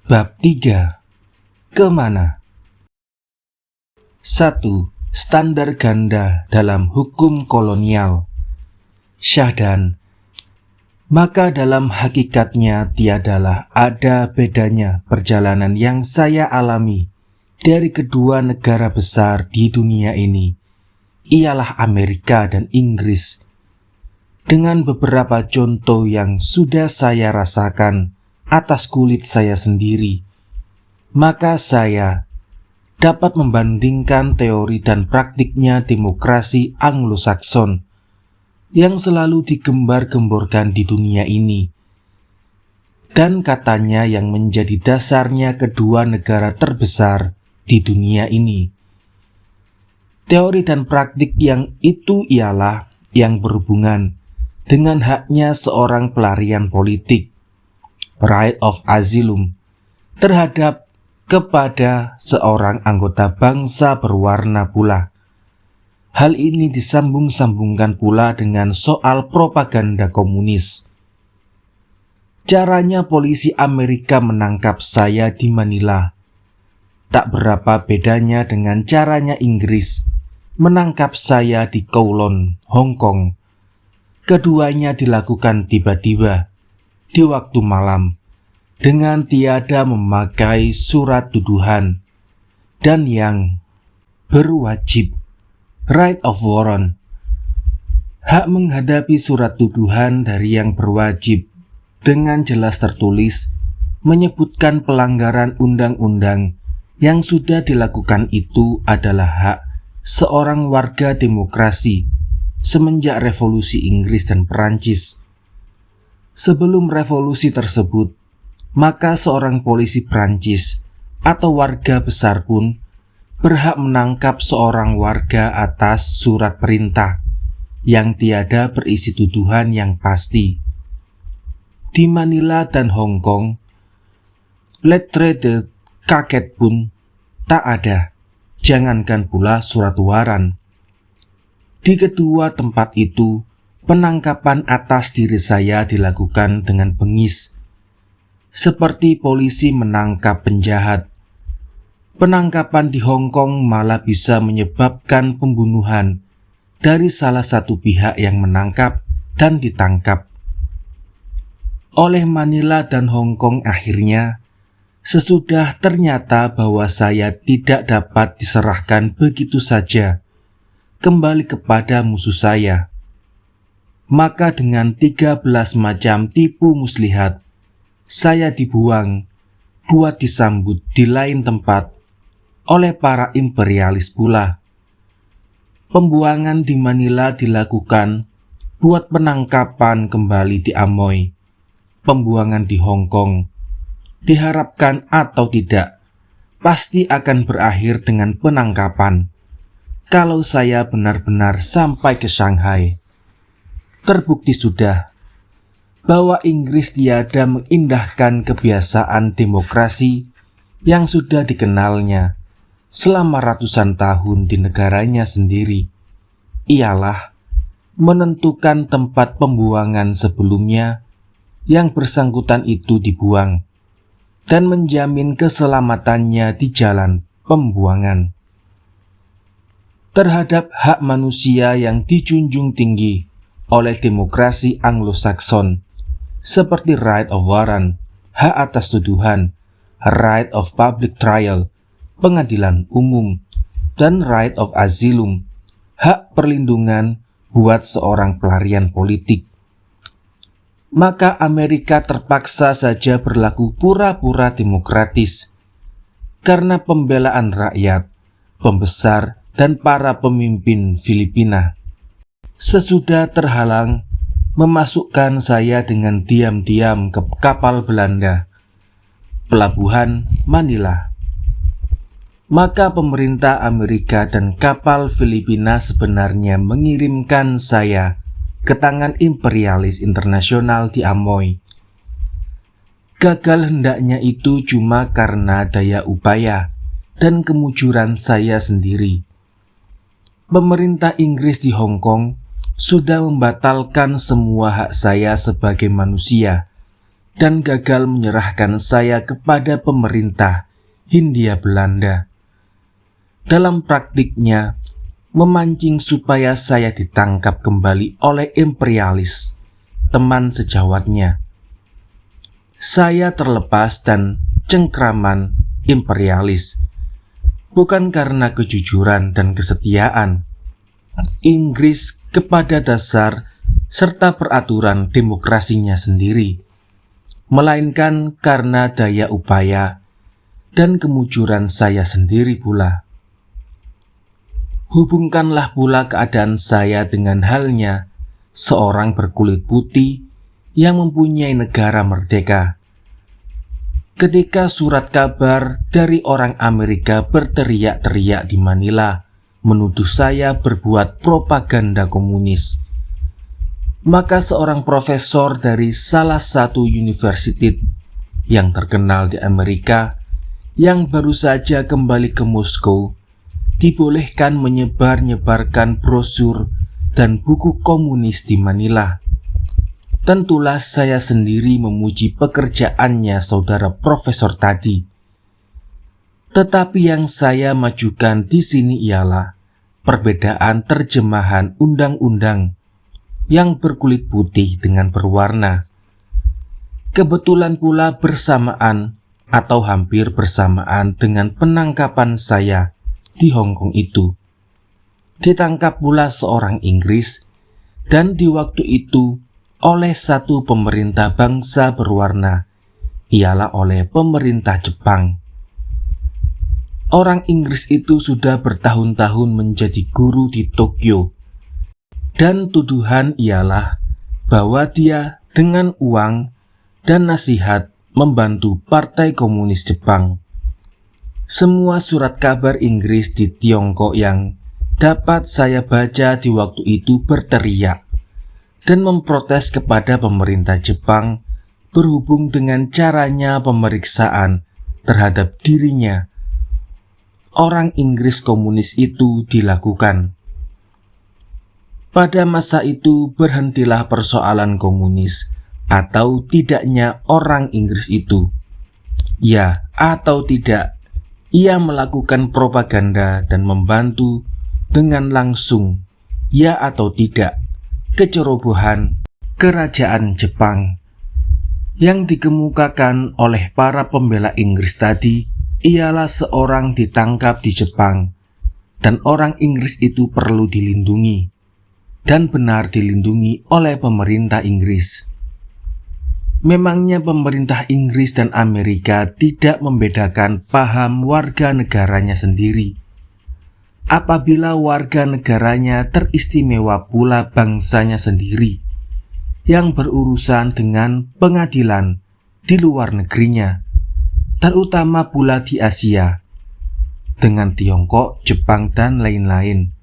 Bab 3. Kemana? 1. Standar ganda dalam hukum kolonial. Syahdan. Maka dalam hakikatnya tiadalah ada bedanya perjalanan yang saya alami dari kedua negara besar di dunia ini, ialah Amerika dan Inggris. Dengan beberapa contoh yang sudah saya rasakan atas kulit saya sendiri, maka saya dapat membandingkan teori dan praktiknya demokrasi Anglo-Sakson yang selalu digembar-gemborkan di dunia ini, dan katanya yang menjadi dasarnya kedua negara terbesar di dunia ini. Teori dan praktik yang itu ialah yang berhubungan dengan haknya seorang pelarian politik, right of asylum, terhadap kepada seorang anggota bangsa berwarna pula. Hal ini disambung-sambungkan pula dengan soal propaganda komunis. Caranya polisi Amerika menangkap saya di Manila tak berapa bedanya dengan caranya Inggris menangkap saya di Kowloon, Hong Kong. Keduanya dilakukan tiba-tiba di waktu malam dengan tiada memakai surat tuduhan dan yang berwajib right of warrant, hak menghadapi surat tuduhan dari yang berwajib, dengan jelas tertulis menyebutkan pelanggaran undang-undang yang sudah dilakukan itu adalah hak seorang warga demokrasi semenjak revolusi Inggris dan Perancis. Sebelum revolusi tersebut, maka seorang polisi Perancis atau warga besar pun berhak menangkap seorang warga atas surat perintah yang tiada berisi tuduhan yang pasti. Di Manila dan Hong Kong, lettre de kaket pun tak ada, jangankan pula surat waran. Di kedua tempat itu, penangkapan atas diri saya dilakukan dengan bengis, seperti polisi menangkap penjahat. Penangkapan di Hong Kong malah bisa menyebabkan pembunuhan dari salah satu pihak yang menangkap dan ditangkap. Oleh Manila dan Hong Kong akhirnya, sesudah ternyata bahwa saya tidak dapat diserahkan begitu saja kembali kepada musuh saya, maka dengan 13 macam tipu muslihat, saya dibuang buat disambut di lain tempat oleh para imperialis pula. Pembuangan di Manila dilakukan buat penangkapan kembali di Amoy. Pembuangan di Hong Kong diharapkan atau tidak pasti akan berakhir dengan penangkapan kalau saya benar-benar sampai ke Shanghai. Terbukti sudah bahwa Inggris tiada mengindahkan kebiasaan demokrasi yang sudah dikenalnya selama ratusan tahun di negaranya sendiri, ialah menentukan tempat pembuangan sebelumnya yang bersangkutan itu dibuang dan menjamin keselamatannya di jalan pembuangan. Terhadap hak manusia yang dijunjung tinggi oleh demokrasi Anglo-Sakson, seperti right of warrant, hak atas tuduhan, right of public trial, pengadilan umum, dan right of asylum, hak perlindungan buat seorang pelarian politik, maka Amerika terpaksa saja berlaku pura-pura demokratis karena pembelaan rakyat, pembesar, dan para pemimpin Filipina. Sesudah terhalang memasukkan saya dengan diam-diam ke kapal Belanda, pelabuhan Manila, maka pemerintah Amerika dan kapal Filipina sebenarnya mengirimkan saya ke tangan imperialis internasional di Amoy. Gagal hendaknya itu cuma karena daya upaya dan kemujuran saya sendiri. Pemerintah Inggris di Hong Kong sudah membatalkan semua hak saya sebagai manusia dan gagal menyerahkan saya kepada pemerintah Hindia Belanda. Dalam praktiknya, memancing supaya saya ditangkap kembali oleh imperialis, teman sejawatnya. Saya terlepas dan cengkraman imperialis, bukan karena kejujuran dan kesetiaan Inggris kepada dasar serta peraturan demokrasinya sendiri, melainkan karena daya upaya dan kemujuran saya sendiri pula. Hubungkanlah pula keadaan saya dengan halnya seorang berkulit putih yang mempunyai negara merdeka. Ketika surat kabar dari orang Amerika berteriak-teriak di Manila menuduh saya berbuat propaganda komunis, maka seorang profesor dari salah satu universitas yang terkenal di Amerika yang baru saja kembali ke Moskow dibolehkan menyebar-nyebarkan brosur dan buku komunis di Manila. Tentulah saya sendiri memuji pekerjaannya saudara profesor tadi. Tetapi yang saya majukan di sini ialah perbedaan terjemahan undang-undang yang berkulit putih dengan berwarna. Kebetulan pula bersamaan atau hampir bersamaan dengan penangkapan saya di Hong Kong itu, ditangkap pula seorang Inggris, dan di waktu itu oleh satu pemerintah bangsa berwarna, ialah oleh pemerintah Jepang. Orang Inggris itu sudah bertahun-tahun menjadi guru di Tokyo, dan tuduhan ialah bahwa dia dengan uang dan nasihat membantu Partai Komunis Jepang. Semua surat kabar Inggris di Tiongkok yang dapat saya baca di waktu itu berteriak dan memprotes kepada pemerintah Jepang berhubung dengan caranya pemeriksaan terhadap dirinya. Orang Inggris komunis itu dilakukan. Pada masa itu berhentilah persoalan komunis atau tidaknya orang Inggris itu. Ya atau tidak, ia melakukan propaganda dan membantu dengan langsung, ya atau tidak, kecerobohan kerajaan Jepang. Yang dikemukakan oleh para pembela Inggris tadi ialah seorang ditangkap di Jepang, dan orang Inggris itu perlu dilindungi, dan benar dilindungi oleh pemerintah Inggris. Memangnya pemerintah Inggris dan Amerika tidak membedakan paham warga negaranya sendiri. Apabila warga negaranya teristimewa pula bangsanya sendiri yang berurusan dengan pengadilan di luar negerinya, terutama pula di Asia, dengan Tiongkok, Jepang, dan lain-lain.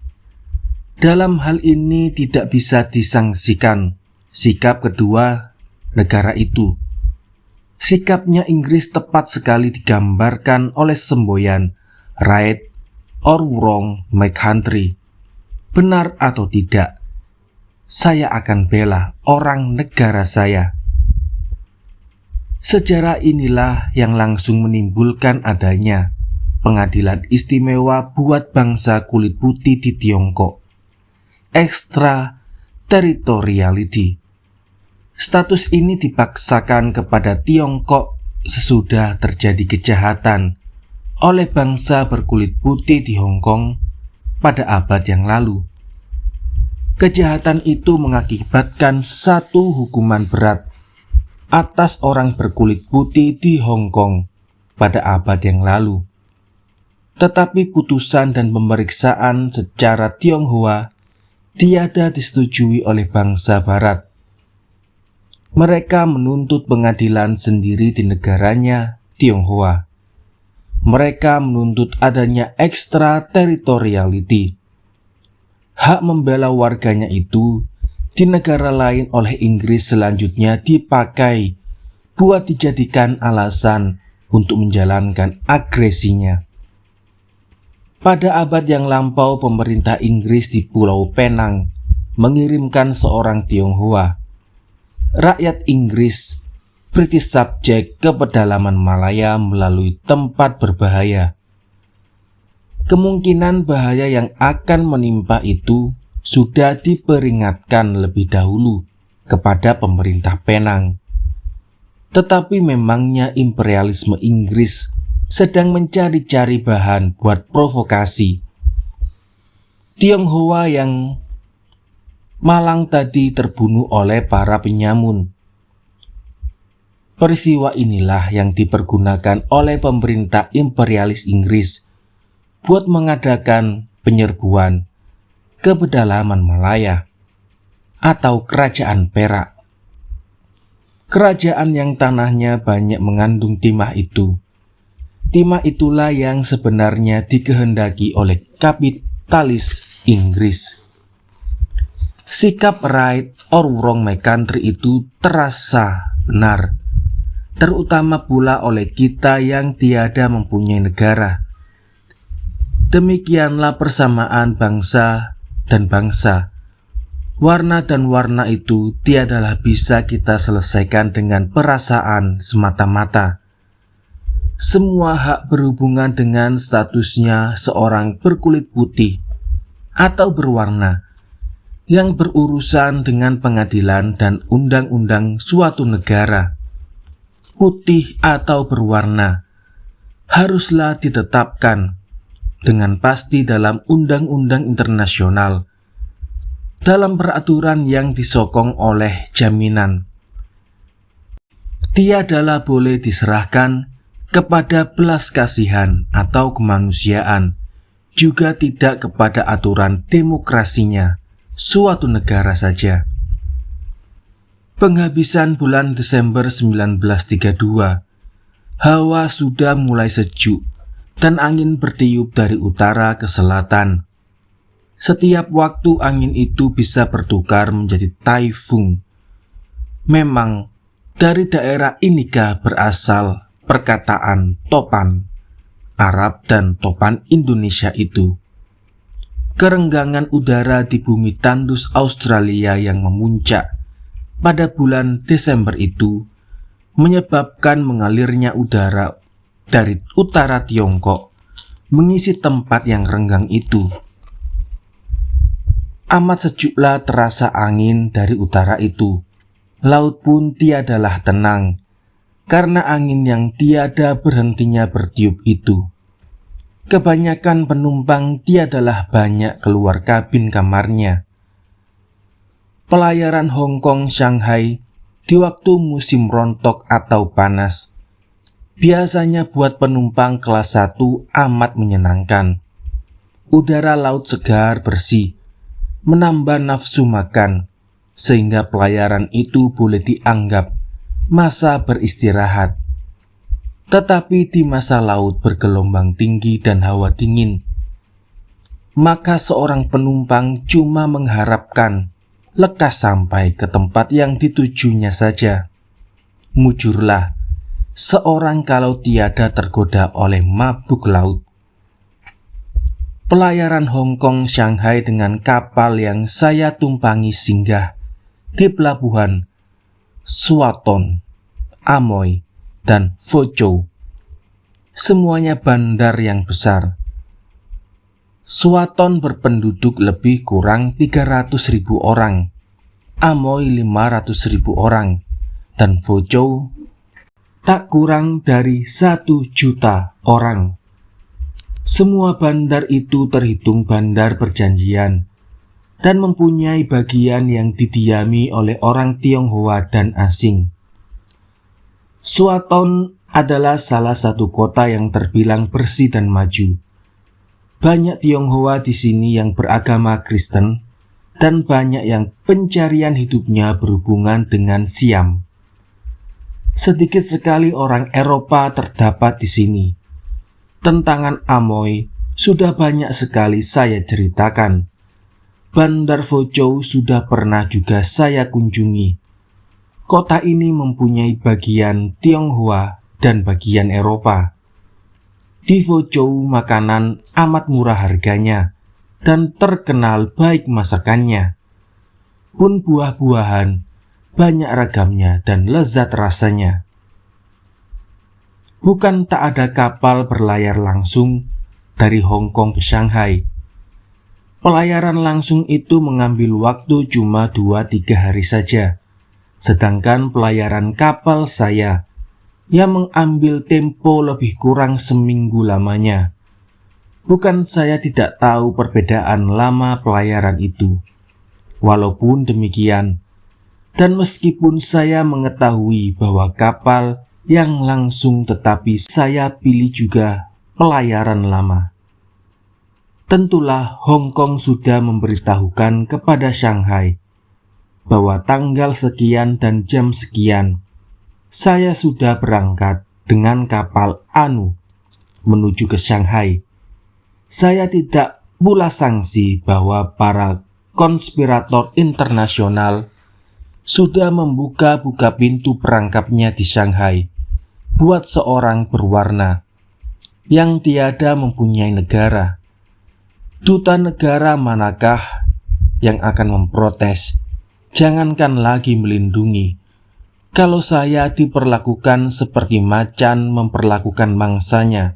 Dalam hal ini tidak bisa disangsikan sikap kedua negara itu. Sikapnya Inggris tepat sekali digambarkan oleh semboyan right or wrong my country. Benar atau tidak, saya akan bela orang negara saya. Sejarah inilah yang langsung menimbulkan adanya pengadilan istimewa buat bangsa kulit putih di Tiongkok, extraterritoriality. Status ini dipaksakan kepada Tiongkok sesudah terjadi kejahatan oleh bangsa berkulit putih di Hong Kong pada abad yang lalu. Kejahatan itu mengakibatkan satu hukuman berat atas orang berkulit putih di Hong Kong pada abad yang lalu. Tetapi putusan dan pemeriksaan secara Tionghoa tiada disetujui oleh bangsa Barat. Mereka menuntut pengadilan sendiri di negaranya, Tionghoa. Mereka menuntut adanya extraterritoriality. Hak membela warganya itu di negara lain oleh Inggris selanjutnya dipakai buat dijadikan alasan untuk menjalankan agresinya. Pada abad yang lampau, pemerintah Inggris di Pulau Penang mengirimkan seorang Tionghoa. Rakyat Inggris British subject ke pedalaman Malaya melalui tempat berbahaya. Kemungkinan bahaya yang akan menimpa itu sudah diperingatkan lebih dahulu kepada pemerintah Penang. Tetapi memangnya imperialisme Inggris sedang mencari-cari bahan buat provokasi. Tionghoa yang malang tadi terbunuh oleh para penyamun. Peristiwa inilah yang dipergunakan oleh pemerintah imperialis Inggris buat mengadakan penyerbuan ke pedalaman Malaya atau Kerajaan Perak. Kerajaan yang tanahnya banyak mengandung timah itu. Timah itulah yang sebenarnya dikehendaki oleh kapitalis Inggris. Sikap right or wrong my country itu terasa benar, terutama pula oleh kita yang tiada mempunyai negara. Demikianlah persamaan bangsa dan bangsa. Warna dan warna itu tiadalah bisa kita selesaikan dengan perasaan semata-mata. Semua hak berhubungan dengan statusnya seorang berkulit putih atau berwarna yang berurusan dengan pengadilan dan undang-undang suatu negara, putih atau berwarna, haruslah ditetapkan dengan pasti dalam undang-undang internasional, dalam peraturan yang disokong oleh jaminan. Tiadalah boleh diserahkan kepada belas kasihan atau kemanusiaan, juga tidak kepada aturan demokrasinya suatu negara saja. Penghabisan bulan Desember 1932, hawa sudah mulai sejuk dan angin bertiup dari utara ke selatan. Setiap waktu angin itu bisa bertukar menjadi taifun. Memang dari daerah inikah berasal perkataan topan Arab dan topan Indonesia itu. Kerenggangan udara di bumi tandus Australia yang memuncak pada bulan Desember itu menyebabkan mengalirnya udara dari utara Tiongkok mengisi tempat yang renggang itu. Amat sejuklah terasa angin dari utara itu. Laut pun tiadalah tenang karena angin yang tiada berhentinya bertiup itu. Kebanyakan penumpang tiadalah banyak keluar kabin kamarnya. Pelayaran Hong Kong Shanghai di waktu musim rontok atau panas biasanya buat penumpang kelas 1 amat menyenangkan. Udara laut segar bersih menambah nafsu makan, sehingga pelayaran itu boleh dianggap masa beristirahat. Tetapi di masa laut bergelombang tinggi dan hawa dingin, maka seorang penumpang cuma mengharapkan lekas sampai ke tempat yang ditujunya saja. Mujurlah seorang kalau tiada tergoda oleh mabuk laut. Pelayaran Hong Kong Shanghai dengan kapal yang saya tumpangi singgah di pelabuhan Swaton, Amoy, dan Fuzhou. Semuanya bandar yang besar. Swaton berpenduduk lebih kurang 300.000 orang, Amoy 500.000 orang, dan Fuzhou tak kurang dari 1 juta orang. Semua bandar itu terhitung bandar perjanjian dan mempunyai bagian yang didiami oleh orang Tionghoa dan asing. Swaton adalah salah satu kota yang terbilang bersih dan maju. Banyak Tionghoa di sini yang beragama Kristen dan banyak yang pencarian hidupnya berhubungan dengan Siam. Sedikit sekali orang Eropa terdapat di sini. Tentangan Amoy sudah banyak sekali saya ceritakan. Bandar Fuzhou sudah pernah juga saya kunjungi. Kota ini mempunyai bagian Tionghoa dan bagian Eropa. Di Fuzhou makanan amat murah harganya dan terkenal baik masakannya. Pun buah-buahan banyak ragamnya dan lezat rasanya. Bukan tak ada kapal berlayar langsung dari Hong Kong ke Shanghai. Pelayaran langsung itu mengambil waktu cuma 2-3 hari saja. Sedangkan pelayaran kapal saya yang mengambil tempo lebih kurang seminggu lamanya. Bukan saya tidak tahu perbedaan lama pelayaran itu. Walaupun demikian, dan meskipun saya mengetahui bahwa kapal yang langsung, tetapi saya pilih juga pelayaran lama. Tentulah Hong Kong sudah memberitahukan kepada Shanghai bahwa tanggal sekian dan jam sekian saya sudah berangkat dengan kapal Anu menuju ke Shanghai. Saya tidak pula sangsi bahwa para konspirator internasional sudah membuka-buka pintu perangkapnya di Shanghai buat seorang berwarna yang tiada mempunyai negara. Duta negara manakah yang akan memprotes? Jangankan lagi melindungi. Kalau saya diperlakukan seperti macan memperlakukan mangsanya,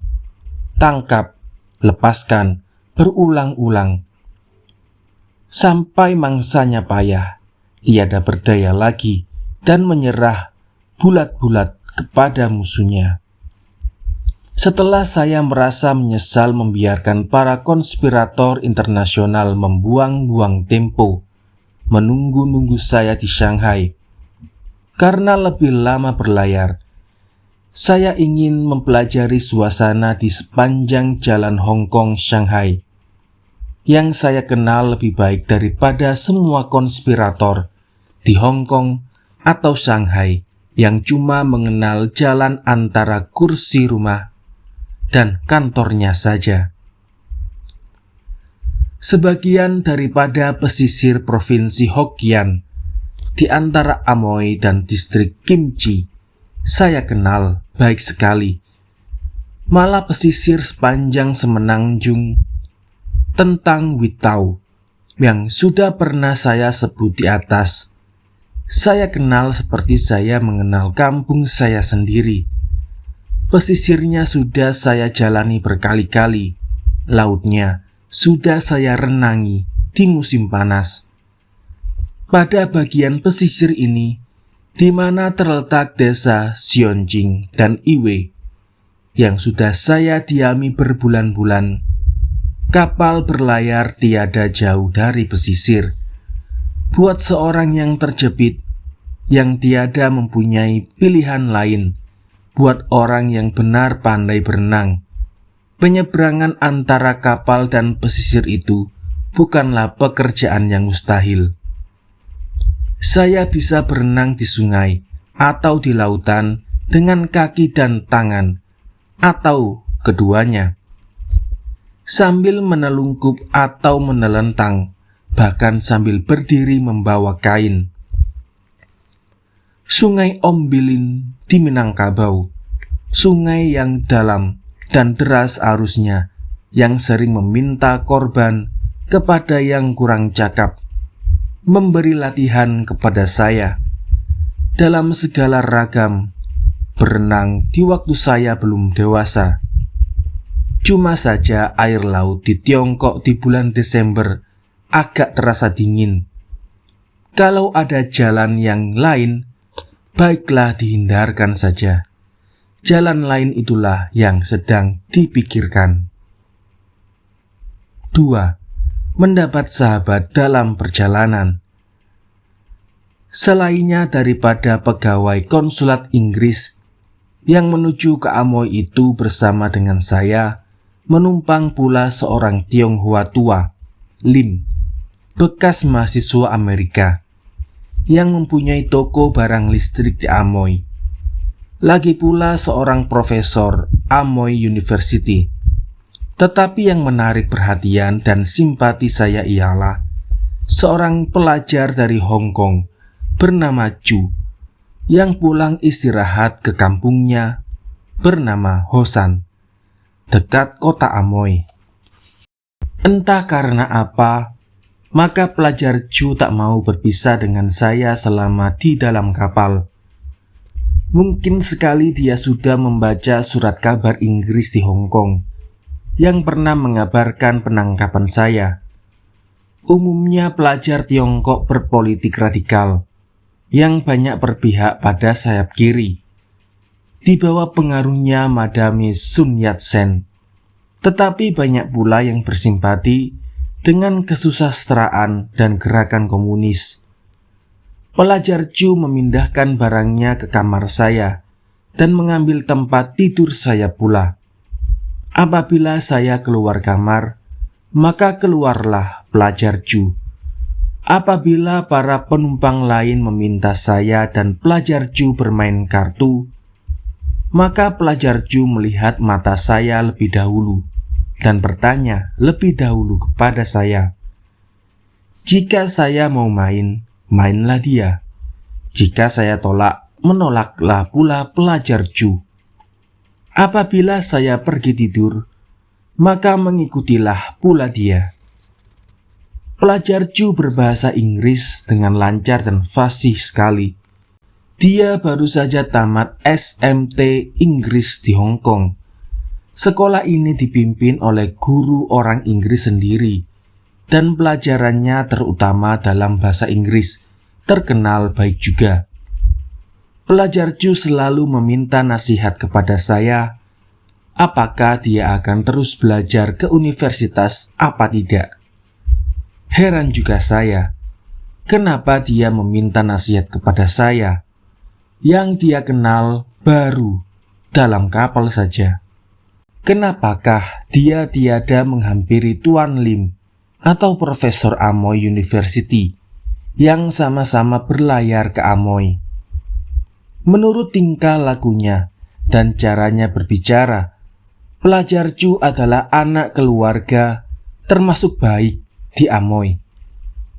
tangkap, lepaskan, berulang-ulang, sampai mangsanya payah, tiada berdaya lagi, dan menyerah bulat-bulat kepada musuhnya. Setelah saya merasa menyesal membiarkan para konspirator internasional membuang-buang tempo menunggu-nunggu saya di Shanghai, karena lebih lama berlayar, saya ingin mempelajari suasana di sepanjang jalan Hong Kong Shanghai yang saya kenal lebih baik daripada semua konspirator di Hong Kong atau Shanghai yang cuma mengenal jalan antara kursi rumah dan kantornya saja. Sebagian daripada pesisir provinsi Hokkien di antara Amoy dan distrik Kimchi saya kenal baik sekali. Malah pesisir sepanjang Semenanjung tentang Witau yang sudah pernah saya sebut di atas, saya kenal seperti saya mengenal kampung saya sendiri. Pesisirnya sudah saya jalani berkali-kali, lautnya sudah saya renangi di musim panas. Pada bagian pesisir ini, di mana terletak desa Sionjing dan Iwe, yang sudah saya diami berbulan-bulan, kapal berlayar tiada jauh dari pesisir. Buat seorang yang terjepit, yang tiada mempunyai pilihan lain, buat orang yang benar pandai berenang, penyeberangan antara kapal dan pesisir itu bukanlah pekerjaan yang mustahil. Saya bisa berenang di sungai atau di lautan dengan kaki dan tangan, atau keduanya, sambil menelungkup atau menelentang, bahkan sambil berdiri membawa kain. Sungai Ombilin di Minangkabau, sungai yang dalam dan deras arusnya, yang sering meminta korban kepada yang kurang cakap, memberi latihan kepada saya dalam segala ragam berenang di waktu saya belum dewasa. Cuma saja air laut di Tiongkok di bulan Desember agak terasa dingin. Kalau ada jalan yang lain, baiklah dihindarkan saja. Jalan lain itulah yang sedang dipikirkan. 2. Mendapat sahabat dalam perjalanan. Selainnya daripada pegawai konsulat Inggris yang menuju ke Amoy itu bersama dengan saya, menumpang pula seorang Tionghoa tua, Lim, bekas mahasiswa Amerika, yang mempunyai toko barang listrik di Amoy. Lagi pula seorang profesor Amoy University. Tetapi yang menarik perhatian dan simpati saya ialah seorang pelajar dari Hong Kong bernama Chu, yang pulang istirahat ke kampungnya bernama Hosan, dekat kota Amoy. Entah karena apa, Maka pelajar Ju tak mau berpisah dengan saya selama di dalam kapal. Mungkin sekali dia sudah membaca surat kabar Inggris di Hong Kong yang pernah mengabarkan penangkapan saya. Umumnya pelajar Tiongkok berpolitik radikal yang banyak berpihak pada sayap kiri, di bawah pengaruhnya Madame Sun Yat-sen. Tetapi banyak pula yang bersimpati dengan kesusastraan dan gerakan komunis. Pelajar Ju memindahkan barangnya ke kamar saya dan mengambil tempat tidur saya pula. Apabila saya keluar kamar, maka keluarlah pelajar Ju. Apabila para penumpang lain meminta saya dan pelajar Ju bermain kartu, maka pelajar Ju melihat mata saya lebih dahulu dan bertanya lebih dahulu kepada saya. Jika saya mau main, mainlah dia. Jika saya tolak, menolaklah pula pelajar Ju. Apabila saya pergi tidur, maka mengikutilah pula dia. Pelajar Ju berbahasa Inggris dengan lancar dan fasih sekali. Dia baru saja tamat SMT Inggris di Hong Kong. Sekolah ini dipimpin oleh guru orang Inggris sendiri, dan pelajarannya terutama dalam bahasa Inggris terkenal baik juga. Pelajar Ju selalu meminta nasihat kepada saya, apakah dia akan terus belajar ke universitas apa tidak. Heran juga saya, kenapa dia meminta nasihat kepada saya, yang dia kenal baru dalam kapal saja. Kenapakah dia tiada menghampiri Tuan Lim atau Profesor Amoy University yang sama-sama berlayar ke Amoy? Menurut tingkah lakunya dan caranya berbicara, pelajar Ju adalah anak keluarga termasuk baik di Amoy.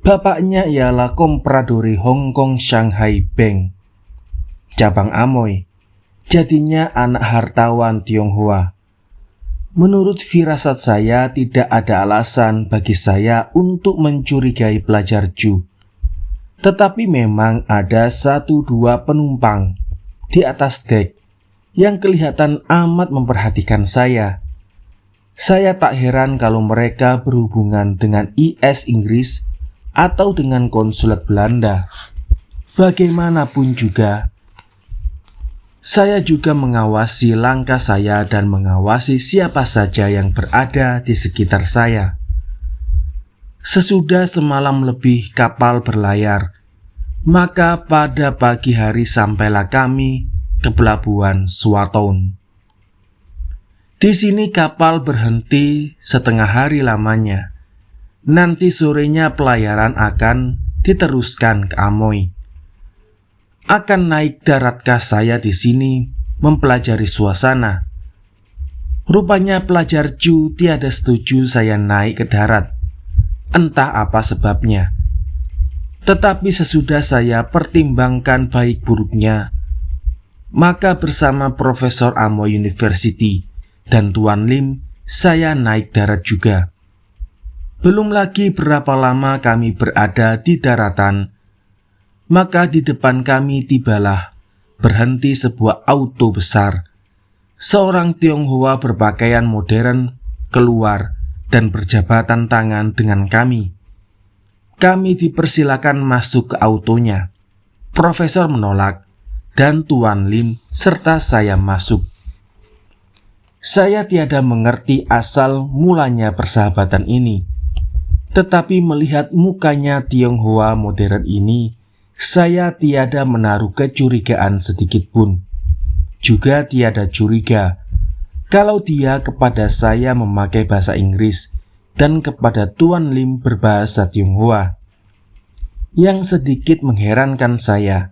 Bapaknya ialah Kompradori Hong Kong Shanghai Bank, cabang Amoy. Jadinya anak hartawan Tionghoa. Menurut firasat saya, tidak ada alasan bagi saya untuk mencurigai pelajar Ju. Tetapi memang ada 1-2 penumpang di atas dek yang kelihatan amat memperhatikan saya. Saya tak heran kalau mereka berhubungan dengan IS Inggris atau dengan konsulat Belanda. Bagaimanapun juga, saya juga mengawasi langkah saya dan mengawasi siapa saja yang berada di sekitar saya. Sesudah semalam lebih kapal berlayar, maka pada pagi hari sampailah kami ke pelabuhan Swaton. Di sini kapal berhenti setengah hari lamanya. Nanti sorenya pelayaran akan diteruskan ke Amoy. Akan naik daratkah saya di sini mempelajari suasana? Rupanya pelajar Ju tiada setuju saya naik ke darat. Entah apa sebabnya. Tetapi sesudah saya pertimbangkan baik buruknya, maka bersama Profesor Amoy University dan Tuan Lim, saya naik darat juga. Belum lagi berapa lama kami berada di daratan, maka di depan kami tibalah berhenti sebuah auto besar. Seorang Tionghoa berpakaian modern keluar dan berjabatan tangan dengan kami. Kami dipersilakan masuk ke autonya. Profesor menolak dan Tuan Lim serta saya masuk. Saya tiada mengerti asal mulanya persahabatan ini, tetapi melihat mukanya Tionghoa modern ini, saya tiada menaruh kecurigaan sedikit pun. Juga tiada curiga kalau dia kepada saya memakai bahasa Inggris dan kepada Tuan Lim berbahasa Tionghoa. Yang sedikit mengherankan saya,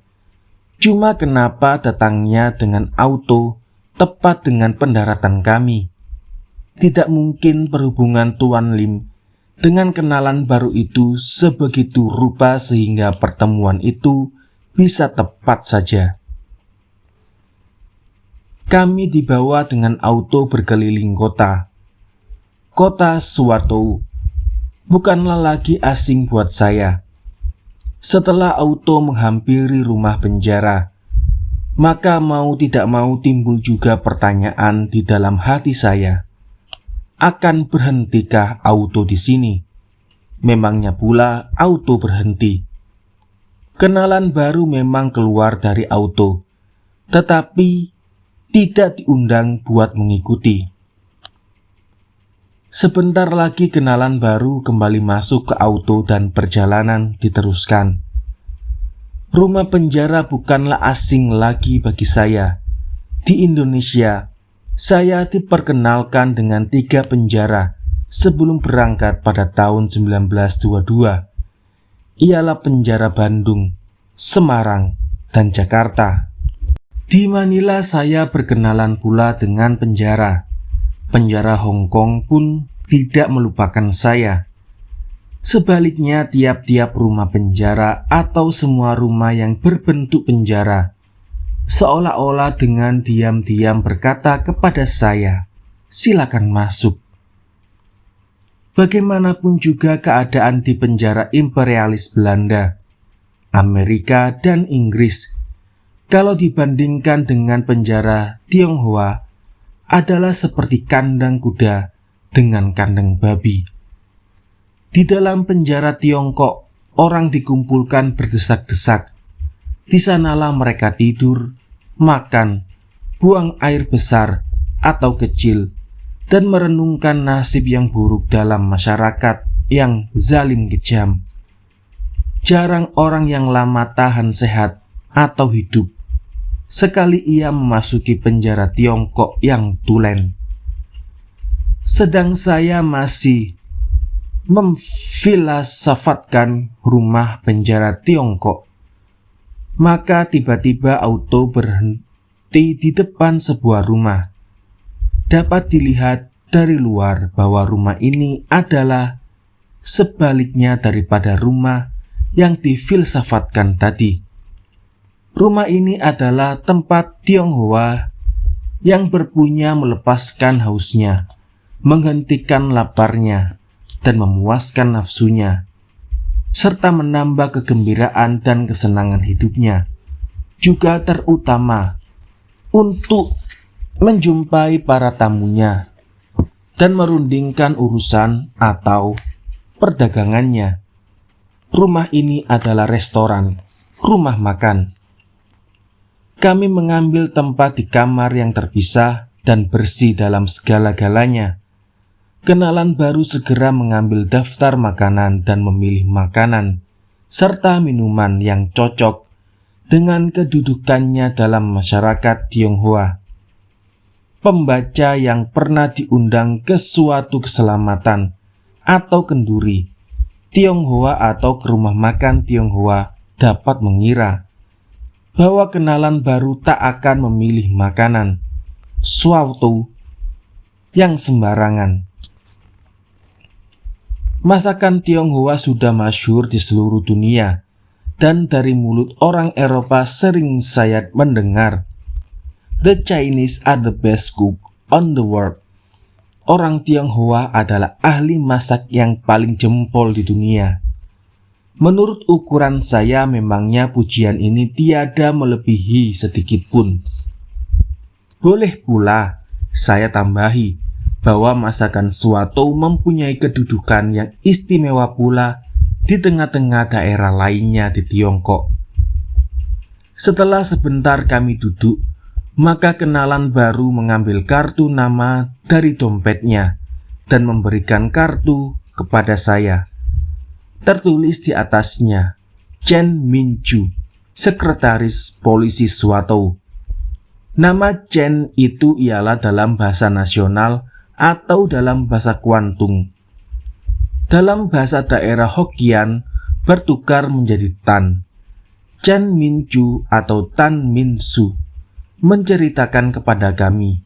cuma kenapa datangnya dengan auto tepat dengan pendaratan kami. Tidak mungkin perhubungan Tuan Lim dengan kenalan baru itu sebegitu rupa sehingga pertemuan itu bisa tepat saja. Kami dibawa dengan auto berkeliling kota Swato. bukanlah lagi asing buat saya. Setelah auto menghampiri rumah penjara, maka mau tidak mau timbul juga pertanyaan di dalam hati saya. Akan berhentikah auto di sini? Memangnya pula auto berhenti. Kenalan baru memang keluar dari auto, tetapi tidak diundang buat mengikuti. Sebentar lagi kenalan baru kembali masuk ke auto dan perjalanan diteruskan. Rumah penjara bukanlah asing lagi bagi saya. Di Indonesia, saya diperkenalkan dengan 3 penjara sebelum berangkat pada tahun 1922. Ialah penjara Bandung, Semarang, dan Jakarta. Di Manila saya berkenalan pula dengan penjara. Penjara Hong Kong pun tidak melupakan saya. Sebaliknya, tiap-tiap rumah penjara atau semua rumah yang berbentuk penjara seolah-olah dengan diam-diam berkata kepada saya, "Silakan masuk." Bagaimanapun juga keadaan di penjara imperialis Belanda, Amerika, dan Inggris, kalau dibandingkan dengan penjara Tionghoa, adalah seperti kandang kuda dengan kandang babi. Di dalam penjara Tiongkok, orang dikumpulkan berdesak-desak. Di sanalah mereka tidur, makan, buang air besar atau kecil, dan merenungkan nasib yang buruk dalam masyarakat yang zalim kejam. Jarang orang yang lama tahan sehat atau hidup, sekali ia memasuki penjara Tiongkok yang tulen. Sedang saya masih memfilosofatkan rumah penjara Tiongkok, maka tiba-tiba auto berhenti di depan sebuah rumah. Dapat dilihat dari luar bahwa rumah ini adalah sebaliknya daripada rumah yang difilsafatkan tadi. Rumah ini adalah tempat Tionghoa yang berpunya melepaskan hausnya, menghentikan laparnya, dan memuaskan nafsunya, serta menambah kegembiraan dan kesenangan hidupnya, juga terutama untuk menjumpai para tamunya dan merundingkan urusan atau perdagangannya. Rumah ini adalah restoran, rumah makan. Kami mengambil tempat di kamar yang terpisah dan bersih dalam segala-galanya. Kenalan baru segera mengambil daftar makanan dan memilih makanan serta minuman yang cocok dengan kedudukannya dalam masyarakat Tionghoa. Pembaca yang pernah diundang ke suatu keselamatan atau kenduri Tionghoa atau ke rumah makan Tionghoa dapat mengira bahwa kenalan baru tak akan memilih makanan suatu yang sembarangan. Masakan Tionghoa sudah masyhur di seluruh dunia, dan dari mulut orang Eropa sering saya mendengar, "The Chinese are the best cook on the world." Orang Tionghoa adalah ahli masak yang paling jempol di dunia. Menurut ukuran saya, memangnya pujian ini tiada melebihi sedikit pun. Boleh pula saya tambahi bahwa masakan suatu mempunyai kedudukan yang istimewa pula di tengah-tengah daerah lainnya di Tiongkok. Setelah sebentar kami duduk, maka kenalan baru mengambil kartu nama dari dompetnya dan memberikan kartu kepada saya. Tertulis di atasnya, Chen Minchu, sekretaris polisi Suato. Nama Chen itu ialah dalam bahasa nasional atau dalam bahasa Kwantung. Dalam bahasa daerah Hokkien bertukar menjadi Tan. Chen Minchu atau Tan Minsu menceritakan kepada kami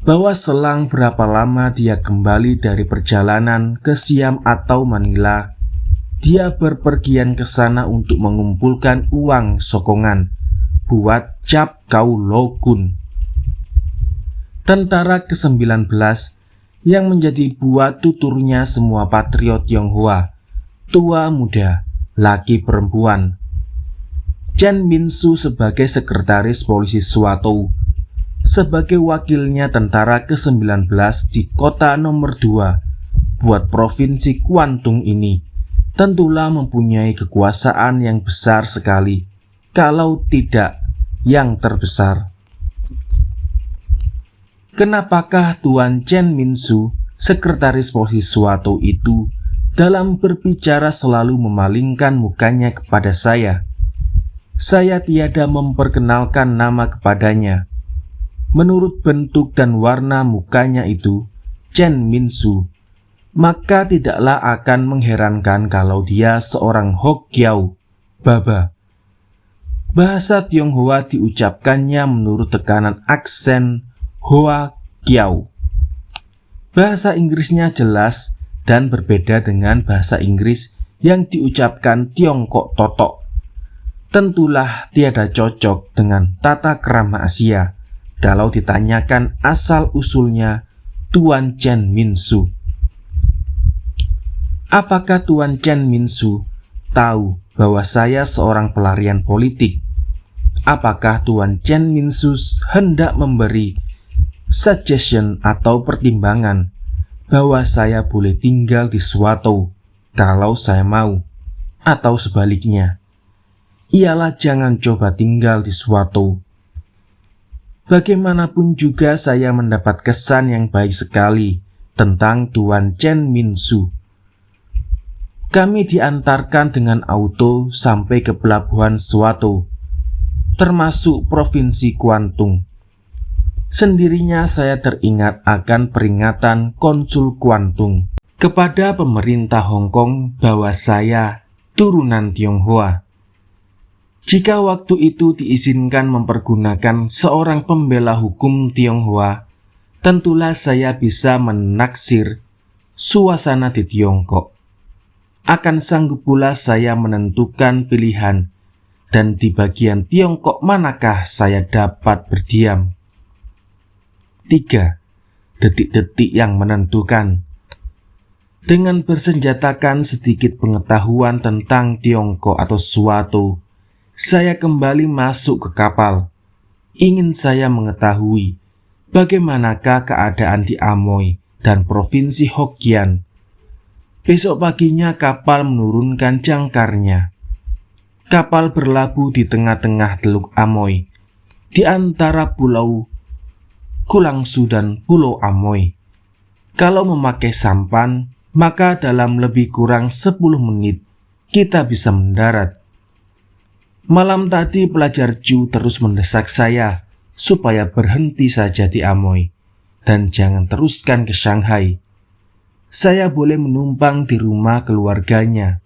bahwa selang berapa lama dia kembali dari perjalanan ke Siam atau Manila, dia berpergian ke sana untuk mengumpulkan uang sokongan buat Cap Kau Lo Kun, tentara ke-19 yang menjadi buah tuturnya semua patriot Tionghoa, tua muda, laki perempuan. Chen Minsu sebagai sekretaris polisi Swatou, sebagai wakilnya tentara ke-19 di kota nomor 2 buat provinsi Guangdong ini, tentulah mempunyai kekuasaan yang besar sekali, kalau tidak yang terbesar. Kenapakah Tuan Chen Minsu, sekretaris polisi Swatou itu, dalam berbicara selalu memalingkan mukanya kepada saya? Saya tiada memperkenalkan nama kepadanya. Menurut bentuk dan warna mukanya itu, Chen Minsu, maka tidaklah akan mengherankan kalau dia seorang Hokkiao, Baba. Bahasa Tionghoa diucapkannya menurut tekanan aksen Hoa Kiao. Bahasa Inggrisnya jelas dan berbeda dengan bahasa Inggris yang diucapkan Tiongkok Totok. Tentulah tiada cocok dengan tata krama Asia kalau ditanyakan asal-usulnya Tuan Chen Minsu. Apakah Tuan Chen Minsu tahu bahwa saya seorang pelarian politik? Apakah Tuan Chen Minsu hendak memberi suggestion atau pertimbangan bahwa saya boleh tinggal di Swatou kalau saya mau, atau sebaliknya? Ialah jangan coba tinggal di Swatou. Bagaimanapun juga saya mendapat kesan yang baik sekali tentang Tuan Chen Minsu. Kami diantarkan dengan auto sampai ke pelabuhan Swatou, termasuk provinsi Guangdong. Sendirinya saya teringat akan peringatan konsul Guangdong kepada pemerintah Hong Kong bahwa saya turunan Tionghoa. Jika waktu itu diizinkan mempergunakan seorang pembela hukum Tionghoa, tentulah saya bisa menaksir suasana di Tiongkok. Akan sanggup pula saya menentukan pilihan, dan di bagian Tiongkok manakah saya dapat berdiam. 3. Detik-detik yang menentukan. Dengan bersenjatakan sedikit pengetahuan tentang Tiongkok atau Swatou, saya kembali masuk ke kapal. Ingin saya mengetahui bagaimanakah keadaan di Amoy dan provinsi Hokkien. Besok paginya kapal menurunkan jangkarnya. Kapal berlabuh di tengah-tengah Teluk Amoy, di antara Pulau Kulangsu dan Pulau Amoy. Kalau memakai sampan, maka dalam lebih kurang 10 menit kita bisa mendarat. Malam tadi pelajar Ju terus mendesak saya supaya berhenti saja di Amoy dan jangan teruskan ke Shanghai. Saya boleh menumpang di rumah keluarganya,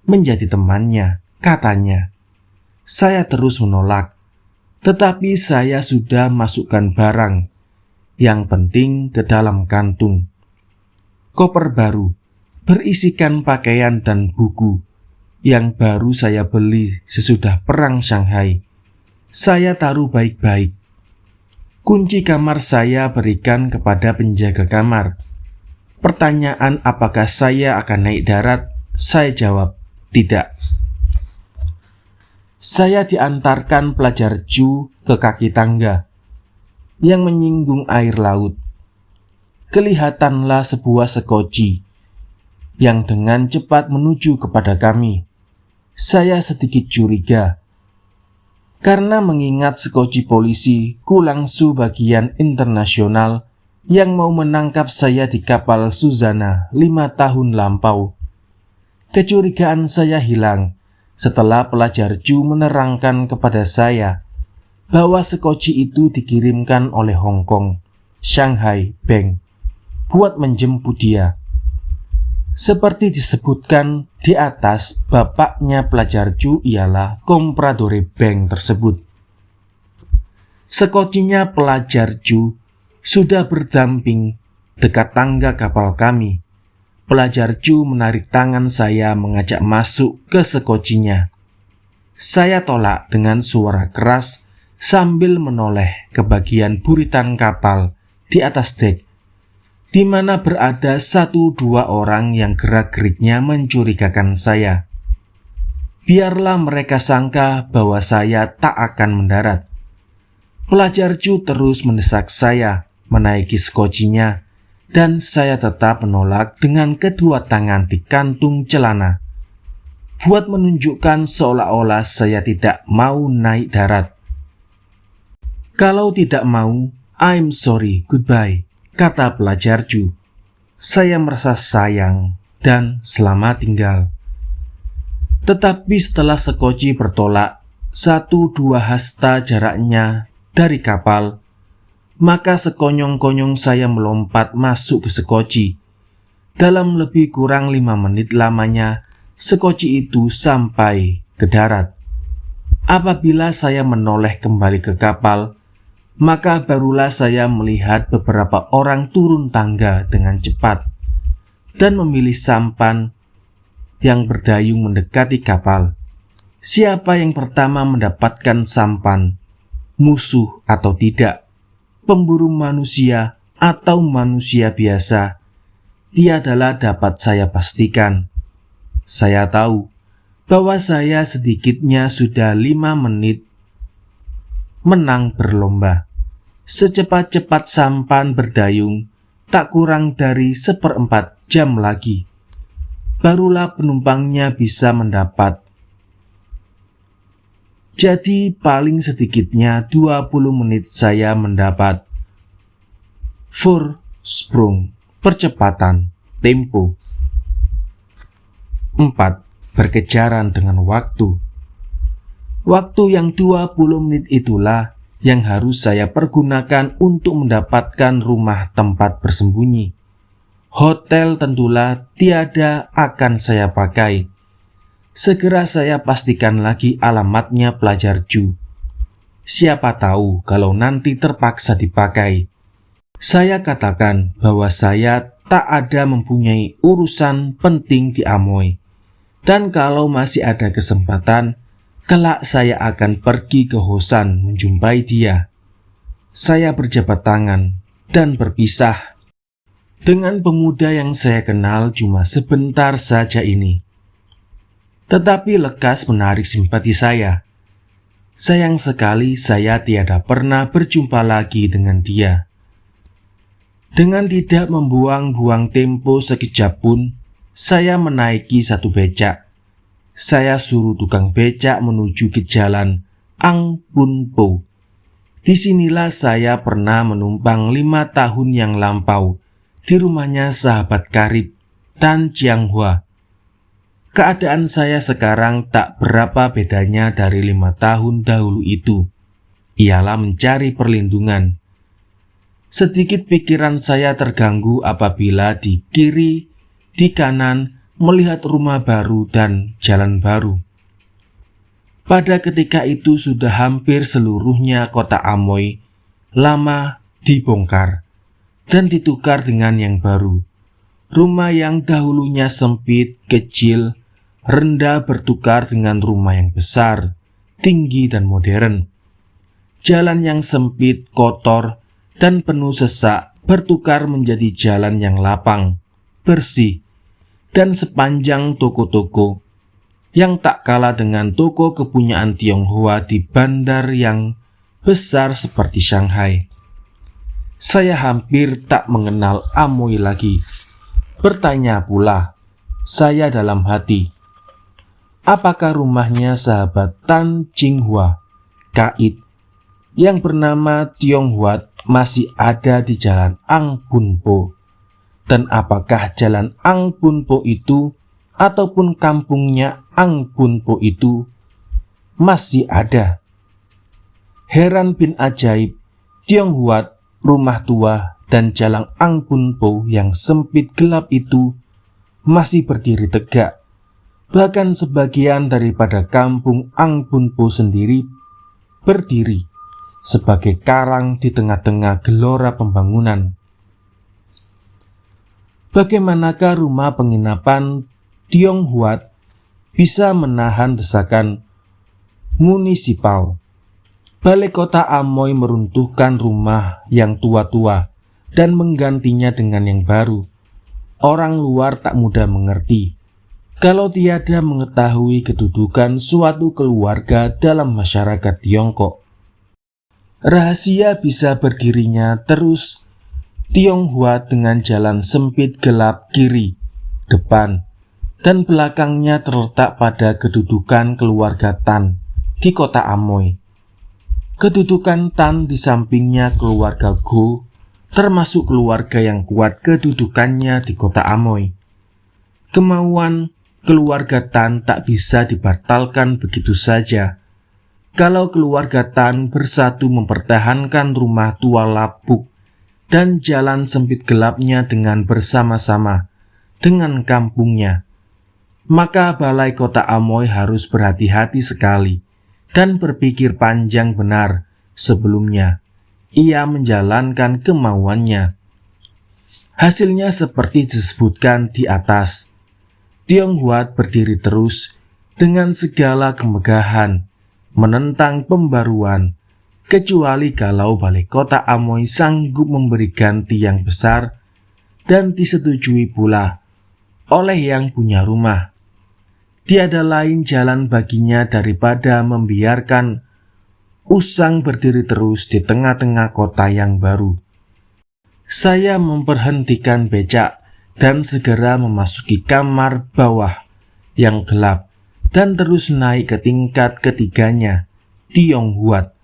menjadi temannya, katanya. Saya terus menolak, tetapi saya sudah masukkan barang yang penting ke dalam kantung. Koper baru berisikan pakaian dan buku yang baru saya beli sesudah perang Shanghai. Saya taruh baik-baik. Kunci kamar saya berikan kepada penjaga kamar. Pertanyaan apakah saya akan naik darat, saya jawab tidak. Saya diantarkan pelajar Ju ke kaki tangga yang menyinggung air laut. Kelihatanlah sebuah sekoci yang dengan cepat menuju kepada kami. Saya sedikit curiga, karena mengingat sekoci polisi Kulangsu bagian internasional yang mau menangkap saya di kapal Suzana 5 tahun lampau. Kecurigaan saya hilang setelah pelajar Ju menerangkan kepada saya bahwa sekoci itu dikirimkan oleh Hong Kong, Shanghai Bank, buat menjemput dia. Seperti disebutkan di atas, bapaknya pelajar Ju ialah Compradore Bank tersebut. Sekocinya pelajar Ju sudah berdamping dekat tangga kapal kami. Pelajar Ju menarik tangan saya mengajak masuk ke sekocinya. Saya tolak dengan suara keras sambil menoleh ke bagian buritan kapal di atas dek. di mana berada 1-2 orang yang gerak-geriknya mencurigakan saya. Biarlah mereka sangka bahwa saya tak akan mendarat. Pelajar Ju terus mendesak saya menaiki skocinya, dan saya tetap menolak dengan kedua tangan di kantung celana, buat menunjukkan seolah-olah saya tidak mau naik darat. "Kalau tidak mau, I'm sorry, goodbye," kata pelajar Ju. Saya merasa sayang dan selamat tinggal. Tetapi setelah sekoci bertolak 1-2 hasta jaraknya dari kapal, maka sekonyong-konyong saya melompat masuk ke sekoci. Dalam lebih kurang 5 menit lamanya, sekoci itu sampai ke darat. Apabila saya menoleh kembali ke kapal, maka barulah saya melihat beberapa orang turun tangga dengan cepat dan memilih sampan yang berdayung mendekati kapal. Siapa yang pertama mendapatkan sampan, musuh atau tidak, pemburu manusia atau manusia biasa, tiadalah dapat saya pastikan. Saya tahu bahwa saya sedikitnya sudah 5 menit menang berlomba. Secepat-cepat sampan berdayung, tak kurang dari 1/4 jam lagi, barulah penumpangnya bisa mendapat. Jadi paling sedikitnya 20 menit saya mendapat. Vorsprung, percepatan, tempo. 4. Berkejaran dengan waktu. Waktu yang 20 menit itulah yang harus saya pergunakan untuk mendapatkan rumah tempat bersembunyi. Hotel tentulah tiada akan saya pakai. Segera saya pastikan lagi alamatnya pelajar Ju. Siapa tahu kalau nanti terpaksa dipakai. Saya katakan bahwa saya tak ada mempunyai urusan penting di Amoy. Dan kalau masih ada kesempatan, kelak saya akan pergi ke Hosan menjumpai dia. Saya berjabat tangan dan berpisah dengan pemuda yang saya kenal cuma sebentar saja ini. Tetapi lekas menarik simpati saya. Sayang sekali saya tiada pernah berjumpa lagi dengan dia. Dengan tidak membuang-buang tempo sekejap pun, saya menaiki satu becak. Saya suruh tukang becak menuju ke jalan Ang Pun Po. Disinilah saya pernah menumpang 5 tahun yang lampau di rumahnya sahabat karib Tan Chiang Hua. Keadaan saya sekarang tak berapa bedanya dari 5 tahun dahulu itu. Ialah mencari perlindungan. Sedikit pikiran saya terganggu apabila di kiri, di kanan melihat rumah baru dan jalan baru. Pada ketika itu sudah hampir seluruhnya kota Amoy lama dibongkar dan ditukar dengan yang baru. Rumah yang dahulunya sempit, kecil, rendah bertukar dengan rumah yang besar, tinggi dan modern. Jalan yang sempit, kotor, dan penuh sesak bertukar menjadi jalan yang lapang, bersih, dan sepanjang toko-toko yang tak kalah dengan toko kepunyaan Tionghoa di bandar yang besar seperti Shanghai. Saya hampir tak mengenal Amoy lagi. Bertanya pula saya dalam hati, apakah rumahnya sahabat Tan Ching Hua, Kaid, yang bernama Tiong Huat masih ada di jalan Ang Pun Po? Dan apakah jalan Ang Pun Po itu ataupun kampungnya Ang Pun Po itu masih ada? Heran bin ajaib, Tiong Huat, rumah tua, dan jalan Ang Pun Po yang sempit gelap itu masih berdiri tegak. Bahkan sebagian daripada kampung Ang Pun Po sendiri berdiri sebagai karang di tengah-tengah gelora pembangunan. Bagaimanakah rumah penginapan Tiong Huat bisa menahan desakan munisipal? Balai kota Amoy meruntuhkan rumah yang tua-tua dan menggantinya dengan yang baru. Orang luar tak mudah mengerti kalau tiada mengetahui kedudukan suatu keluarga dalam masyarakat Tiongkok. Rahasia bisa berdirinya terus Tionghoa dengan jalan sempit gelap kiri, depan, dan belakangnya terletak pada kedudukan keluarga Tan di kota Amoy. Kedudukan Tan di sampingnya keluarga Go, termasuk keluarga yang kuat kedudukannya di kota Amoy. Kemauan keluarga Tan tak bisa dibatalkan begitu saja. Kalau keluarga Tan bersatu mempertahankan rumah tua lapuk dan jalan sempit gelapnya dengan bersama-sama dengan kampungnya, maka balai kota Amoy harus berhati-hati sekali dan berpikir panjang benar sebelumnya ia menjalankan kemauannya. Hasilnya seperti disebutkan di atas. Tionghoa berdiri terus dengan segala kemegahan menentang pembaruan, kecuali kalau balai kota Amoy sanggup memberi ganti yang besar dan disetujui pula oleh yang punya rumah. Tiada lain jalan baginya daripada membiarkan usang berdiri terus di tengah-tengah kota yang baru. Saya memperhentikan becak dan segera memasuki kamar bawah yang gelap dan terus naik ke tingkat ketiganya, Tionghoa.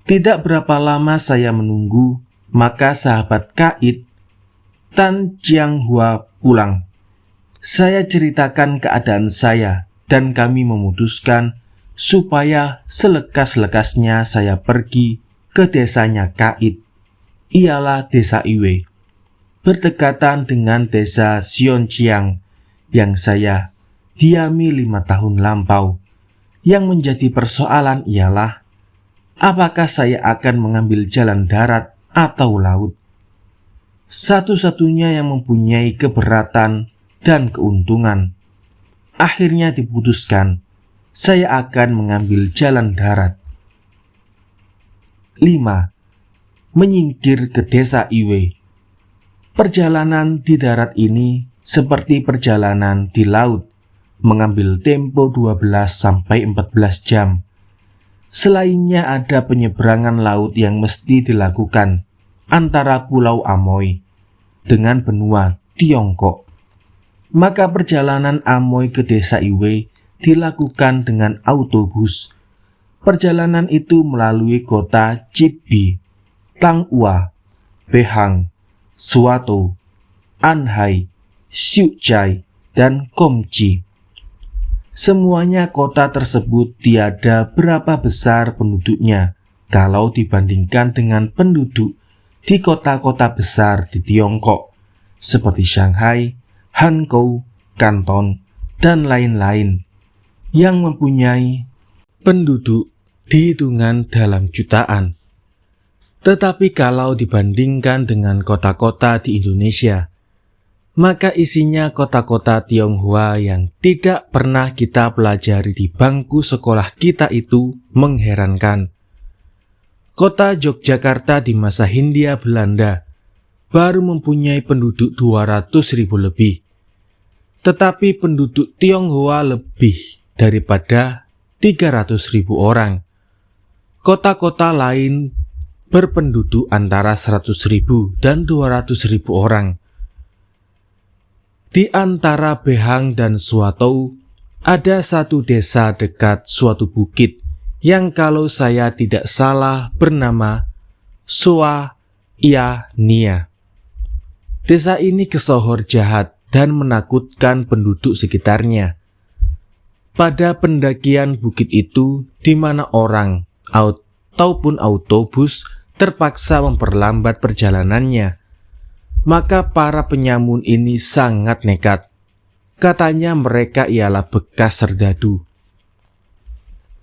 Tidak berapa lama saya menunggu, maka sahabat Kaid, Tan Jianghua pulang. Saya ceritakan keadaan saya dan kami memutuskan supaya selekas-lekasnya saya pergi ke desanya Kaid. Ialah desa Iwe, berdekatan dengan desa Sionjiang yang saya diami 5 tahun lampau. Yang menjadi persoalan ialah apakah saya akan mengambil jalan darat atau laut. Satu-satunya yang mempunyai keberatan dan keuntungan. Akhirnya diputuskan saya akan mengambil jalan darat. 5. Menyingkir ke desa Iwe. Perjalanan di darat ini seperti perjalanan di laut, mengambil tempo 12-14 jam. Selainnya ada penyeberangan laut yang mesti dilakukan antara Pulau Amoy dengan benua Tiongkok. Maka perjalanan Amoy ke desa Iwe dilakukan dengan autobus. Perjalanan itu melalui kota Chibi, Tanghua, Behang, Suato, Anhai, Xiujai, dan Gongji. Semuanya kota tersebut tiada berapa besar penduduknya kalau dibandingkan dengan penduduk di kota-kota besar di Tiongkok seperti Shanghai, Hankou, Kanton, dan lain-lain yang mempunyai penduduk dihitungan dalam jutaan. Tetapi kalau dibandingkan dengan kota-kota di Indonesia, maka isinya kota-kota Tionghoa yang tidak pernah kita pelajari di bangku sekolah kita itu mengherankan. Kota Yogyakarta di masa Hindia Belanda baru mempunyai penduduk 200.000 lebih. Tetapi penduduk Tionghoa lebih daripada 300.000 orang. Kota-kota lain berpenduduk antara 100.000 dan 200.000 orang. Di antara Behang dan Suatou, ada satu desa dekat suatu bukit yang kalau saya tidak salah bernama Soa Ia Nia. Desa ini kesohor jahat dan menakutkan penduduk sekitarnya. Pada pendakian bukit itu, di mana orang ataupun autobus terpaksa memperlambat perjalanannya, maka para penyamun ini sangat nekat. Katanya mereka ialah bekas serdadu.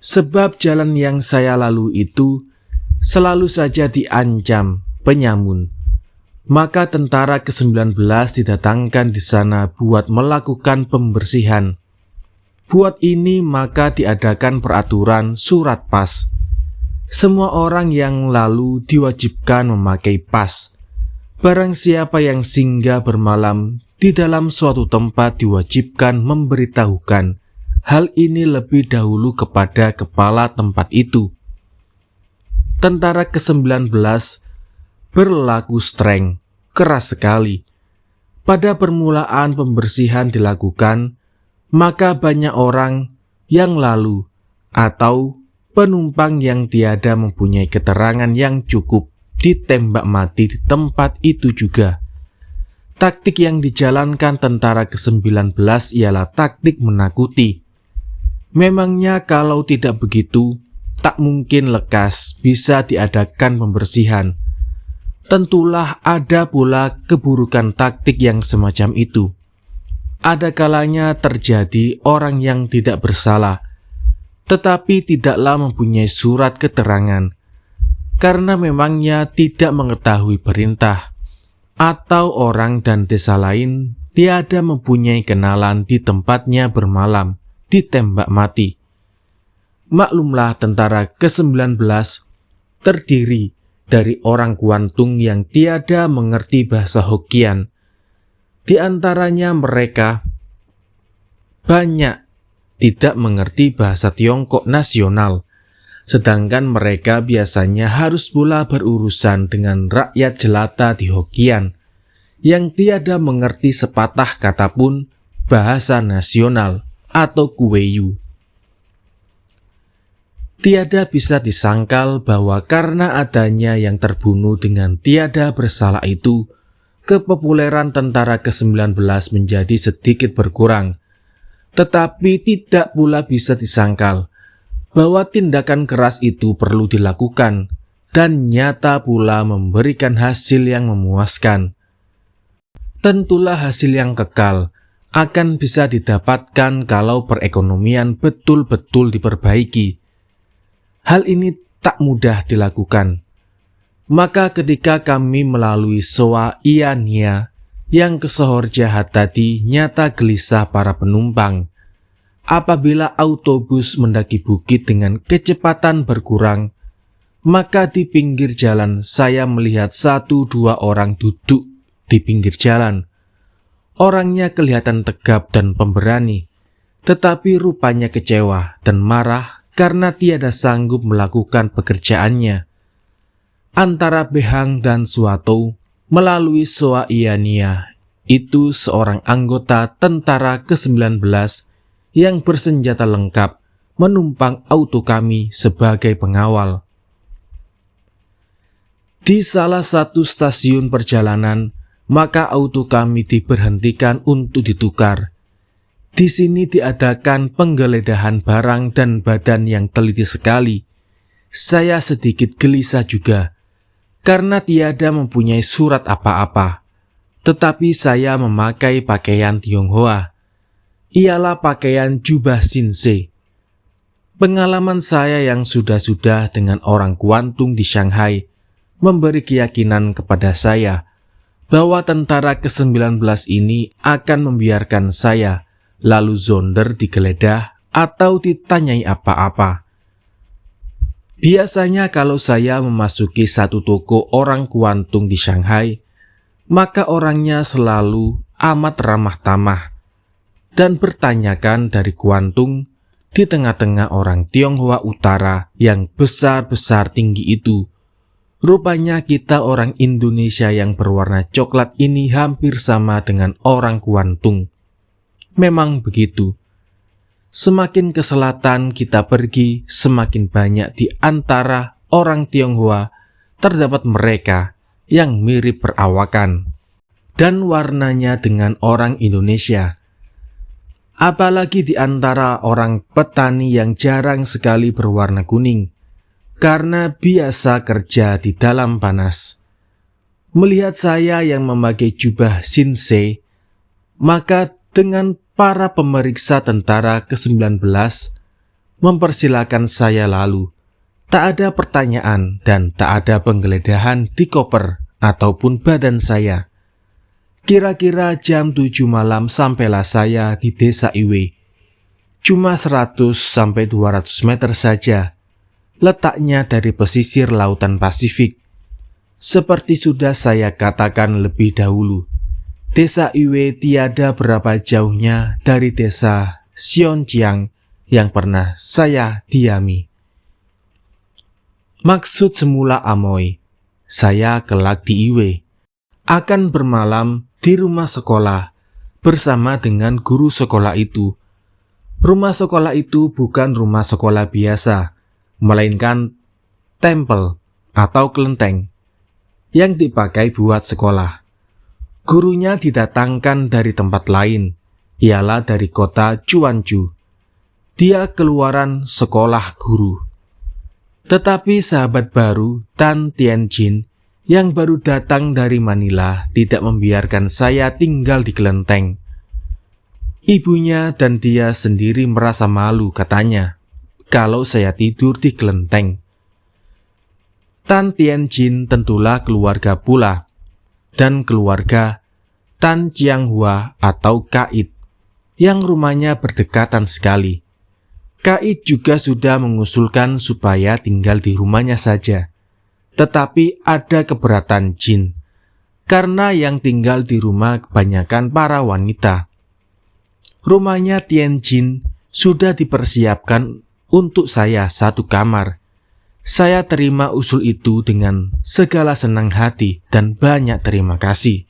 Sebab jalan yang saya lalui itu selalu saja diancam penyamun. Maka tentara ke-19 didatangkan di sana buat melakukan pembersihan. Buat ini maka diadakan peraturan surat pas. Semua orang yang lalu diwajibkan memakai pas. Barang siapa yang singgah bermalam di dalam suatu tempat diwajibkan memberitahukan hal ini lebih dahulu kepada kepala tempat itu. Tentara ke-19 berlaku streng, keras sekali. Pada permulaan pembersihan dilakukan, maka banyak orang yang lalu atau penumpang yang tiada mempunyai keterangan yang cukup ditembak mati di tempat itu juga. Taktik yang dijalankan tentara ke-19 ialah taktik menakuti. Memangnya kalau tidak begitu, tak mungkin lekas bisa diadakan pembersihan. Tentulah ada pula keburukan taktik yang semacam itu. Ada kalanya terjadi orang yang tidak bersalah, tetapi tidaklah mempunyai surat keterangan, karena memangnya tidak mengetahui perintah, atau orang dan desa lain tiada mempunyai kenalan di tempatnya bermalam, ditembak mati. Maklumlah tentara ke-19 terdiri dari orang Kuantung yang tiada mengerti bahasa Hokkien. Di antaranya mereka banyak tidak mengerti bahasa Tiongkok nasional, sedangkan mereka biasanya harus pula berurusan dengan rakyat jelata di Hokkien yang tiada mengerti sepatah kata pun bahasa nasional atau Kueyu. Tiada bisa disangkal bahwa karena adanya yang terbunuh dengan tiada bersalah itu, kepopuleran tentara ke-19 menjadi sedikit berkurang. Tetapi tidak pula bisa disangkal bahwa tindakan keras itu perlu dilakukan dan nyata pula memberikan hasil yang memuaskan. Tentulah hasil yang kekal akan bisa didapatkan kalau perekonomian betul-betul diperbaiki. Hal ini tak mudah dilakukan. Maka ketika kami melalui Soa Iania yang kesohor jahat tadi, nyata gelisah para penumpang. Apabila autobus mendaki bukit dengan kecepatan berkurang, maka di pinggir jalan saya melihat 1-2 orang duduk di pinggir jalan. Orangnya kelihatan tegap dan pemberani, tetapi rupanya kecewa dan marah karena tiada sanggup melakukan pekerjaannya. Antara Behang dan Suato melalui Soa Iania itu seorang anggota tentara ke-19 yang bersenjata lengkap menumpang auto kami sebagai pengawal. Di salah satu stasiun perjalanan, maka auto kami diberhentikan untuk ditukar. Di sini diadakan penggeledahan barang dan badan yang teliti sekali. Saya sedikit gelisah juga, karena tiada mempunyai surat apa-apa. Tetapi saya memakai pakaian Tionghoa. Ialah pakaian jubah Sinse. Pengalaman saya yang sudah-sudah dengan orang Kuantung di Shanghai memberi keyakinan kepada saya bahwa tentara ke-19 ini akan membiarkan saya lalu Zonder digeledah atau ditanyai apa-apa. Biasanya kalau saya memasuki satu toko orang Kuantung di Shanghai, maka orangnya selalu amat ramah tamah dan bertanyakan dari Kuantung di tengah-tengah orang Tionghoa Utara yang besar-besar tinggi itu. Rupanya kita orang Indonesia yang berwarna coklat ini hampir sama dengan orang Kuantung. Memang begitu. Semakin ke selatan kita pergi, semakin banyak di antara orang Tionghoa terdapat mereka yang mirip perawakan dan warnanya dengan orang Indonesia. Apalagi di antara orang petani yang jarang sekali berwarna kuning, karena biasa kerja di dalam panas. Melihat saya yang memakai jubah Sinse, maka dengan para pemeriksa tentara ke-19 mempersilakan saya lalu. Tak ada pertanyaan dan tak ada penggeledahan di koper ataupun badan saya. Kira-kira jam 7 malam sampailah saya di desa Iwe. Cuma 100-200 meter saja letaknya dari pesisir lautan Pasifik. Seperti sudah saya katakan lebih dahulu, desa Iwe tiada berapa jauhnya dari desa Sionjiang yang pernah saya diami. Maksud semula Amoy, saya kelak di Iwe, akan bermalam di rumah sekolah bersama dengan guru sekolah itu. Rumah sekolah itu bukan rumah sekolah biasa, melainkan tempel atau kelenteng yang dipakai buat sekolah. Gurunya didatangkan dari tempat lain, ialah dari kota Cuanju. Dia keluaran sekolah guru. Tetapi sahabat baru Tan Tianjin yang baru datang dari Manila tidak membiarkan saya tinggal di kelenteng. Ibunya dan dia sendiri merasa malu, katanya, kalau saya tidur di kelenteng. Tan Tianjin tentulah keluarga pula, dan keluarga Tan Jianghua atau Kait, yang rumahnya berdekatan sekali. Kait juga sudah mengusulkan supaya tinggal di rumahnya saja, tetapi ada keberatan Jin, karena yang tinggal di rumah kebanyakan para wanita. Rumahnya Tianjin sudah dipersiapkan untuk saya satu kamar. Saya terima usul itu dengan segala senang hati dan banyak terima kasih.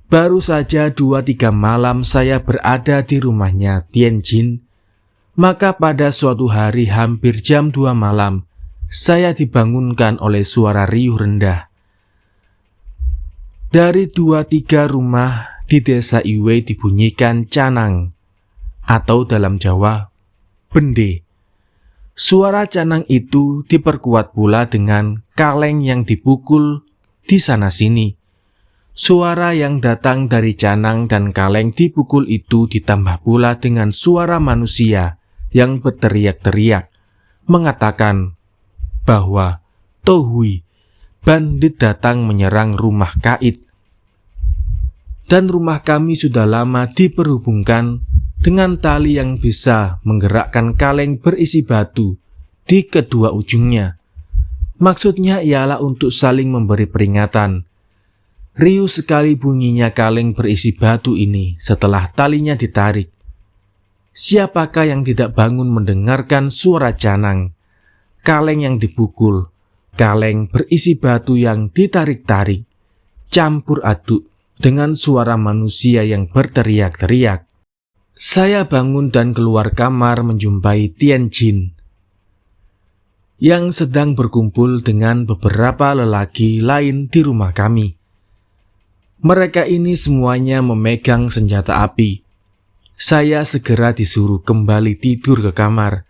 Baru saja 2-3 malam saya berada di rumahnya Tianjin, maka pada suatu hari hampir jam 2 malam, saya dibangunkan oleh suara riuh rendah. Dari 2-3 rumah di desa Iwe dibunyikan canang, atau dalam Jawa, bende. Suara canang itu diperkuat pula dengan kaleng yang dipukul di sana-sini. Suara yang datang dari canang dan kaleng dipukul itu ditambah pula dengan suara manusia yang berteriak-teriak, mengatakan bahwa Tohui, bandit datang menyerang rumah Kait. Dan rumah kami sudah lama diperhubungkan dengan tali yang bisa menggerakkan kaleng berisi batu di kedua ujungnya. Maksudnya ialah untuk saling memberi peringatan. Riuh sekali bunyinya kaleng berisi batu ini setelah talinya ditarik. Siapakah yang tidak bangun mendengarkan suara canang, kaleng yang dipukul, kaleng berisi batu yang ditarik-tarik, campur aduk dengan suara manusia yang berteriak-teriak. Saya bangun dan keluar kamar menjumpai Tianjin yang sedang berkumpul dengan beberapa lelaki lain di rumah kami. Mereka ini semuanya memegang senjata api. Saya segera disuruh kembali tidur ke kamar.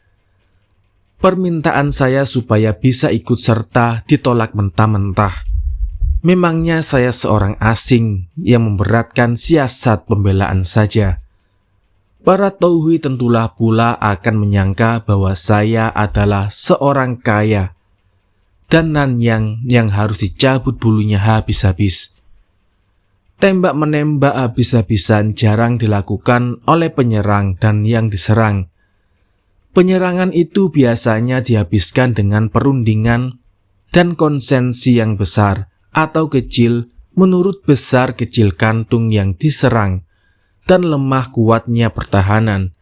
Permintaan saya supaya bisa ikut serta ditolak mentah-mentah. Memangnya saya seorang asing yang memberatkan siasat pembelaan saja. Para Tohui tentulah pula akan menyangka bahwa saya adalah seorang kaya dan Nanyang yang harus dicabut bulunya habis-habis. Tembak-menembak habis-habisan jarang dilakukan oleh penyerang dan yang diserang. Penyerangan itu biasanya dihabiskan dengan perundingan dan konsensi yang besar atau kecil menurut besar kecil kantung yang diserang dan lemah kuatnya pertahanan.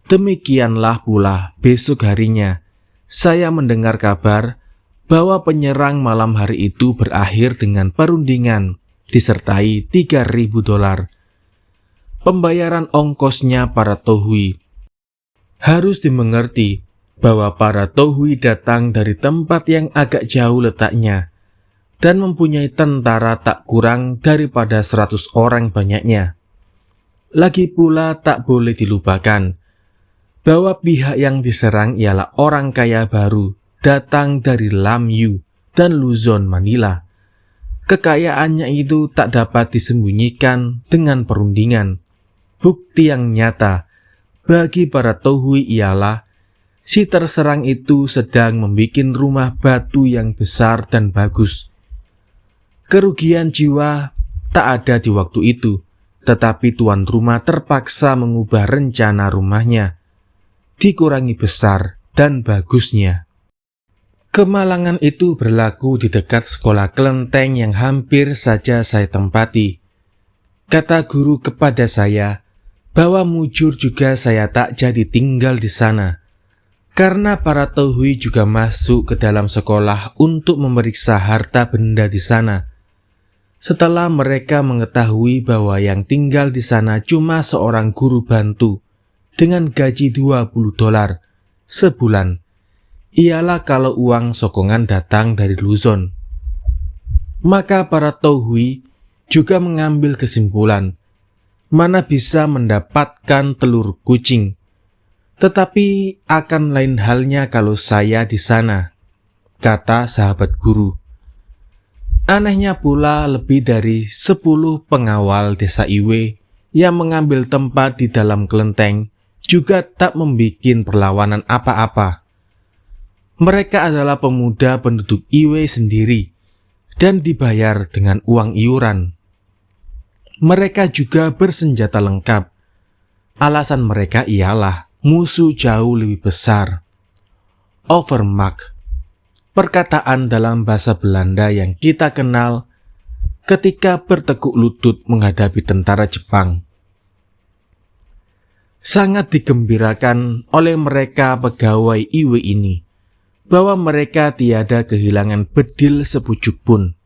Demikianlah pula besok harinya, saya mendengar kabar bahwa penyerang malam hari itu berakhir dengan perundingan disertai $3.000. Pembayaran ongkosnya para Tohui. Harus dimengerti bahwa para Tohui datang dari tempat yang agak jauh letaknya dan mempunyai tentara tak kurang daripada 100 orang banyaknya. Lagi pula tak boleh dilupakan bahwa pihak yang diserang ialah orang kaya baru datang dari Lam Yu dan Luzon, Manila. Kekayaannya itu tak dapat disembunyikan dengan perundingan. Bukti yang nyata bagi para Tohui ialah si terserang itu sedang membuat rumah batu yang besar dan bagus. Kerugian jiwa tak ada di waktu itu, tetapi tuan rumah terpaksa mengubah rencana rumahnya, dikurangi besar dan bagusnya. Kemalangan itu berlaku di dekat sekolah kelenteng yang hampir saja saya tempati. Kata guru kepada saya bahwa mujur juga saya tak jadi tinggal di sana, karena para Tohui juga masuk ke dalam sekolah untuk memeriksa harta benda di sana. Setelah mereka mengetahui bahwa yang tinggal di sana cuma seorang guru bantu dengan gaji $20 sebulan, ialah kalau uang sokongan datang dari Luzon. Maka para Tohui juga mengambil kesimpulan, mana bisa mendapatkan telur kucing. Tetapi akan lain halnya kalau saya di sana, kata sahabat guru. Anehnya pula lebih dari 10 pengawal desa Iwe yang mengambil tempat di dalam kelenteng juga tak membuat perlawanan apa-apa. Mereka adalah pemuda penduduk Iwe sendiri dan dibayar dengan uang iuran. Mereka juga bersenjata lengkap. Alasan mereka ialah musuh jauh lebih besar. Overmacht, perkataan dalam bahasa Belanda yang kita kenal ketika bertekuk lutut menghadapi tentara Jepang. Sangat digembirakan oleh mereka pegawai Iwe ini bahwa mereka tiada kehilangan bedil sepucuk pun,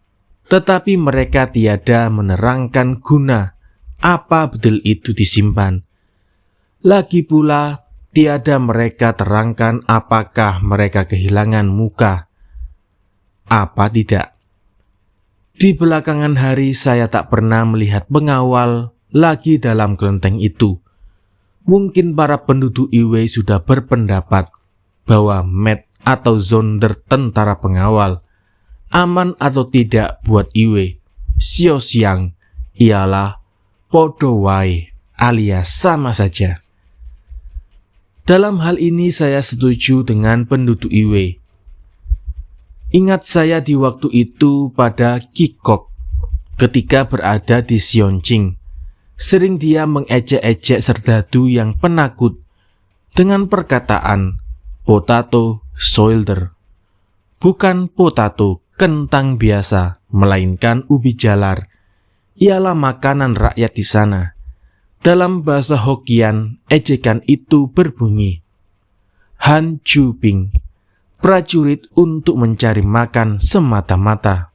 tetapi mereka tiada menerangkan guna apa bedil itu disimpan. Lagi pula, tiada mereka terangkan apakah mereka kehilangan muka. Apa tidak? Di belakangan hari saya tak pernah melihat pengawal lagi dalam kelenteng itu. Mungkin para penduduk Iwe sudah berpendapat bahwa Met atau zonder tentara pengawal aman atau tidak buat Iwe, Sio Siang ialah podo wae alias sama saja. Dalam hal ini saya setuju dengan penduduk Iwe. Ingat saya di waktu itu pada Kikok ketika berada di Sionching. Sering dia mengejek-ejek serdadu yang penakut dengan perkataan potato soldier. Bukan potato kentang biasa, melainkan ubi jalar. Ialah makanan rakyat di sana. Dalam bahasa Hokkien, ejekan itu berbunyi Han Chu Ping, prajurit untuk mencari makan semata-mata.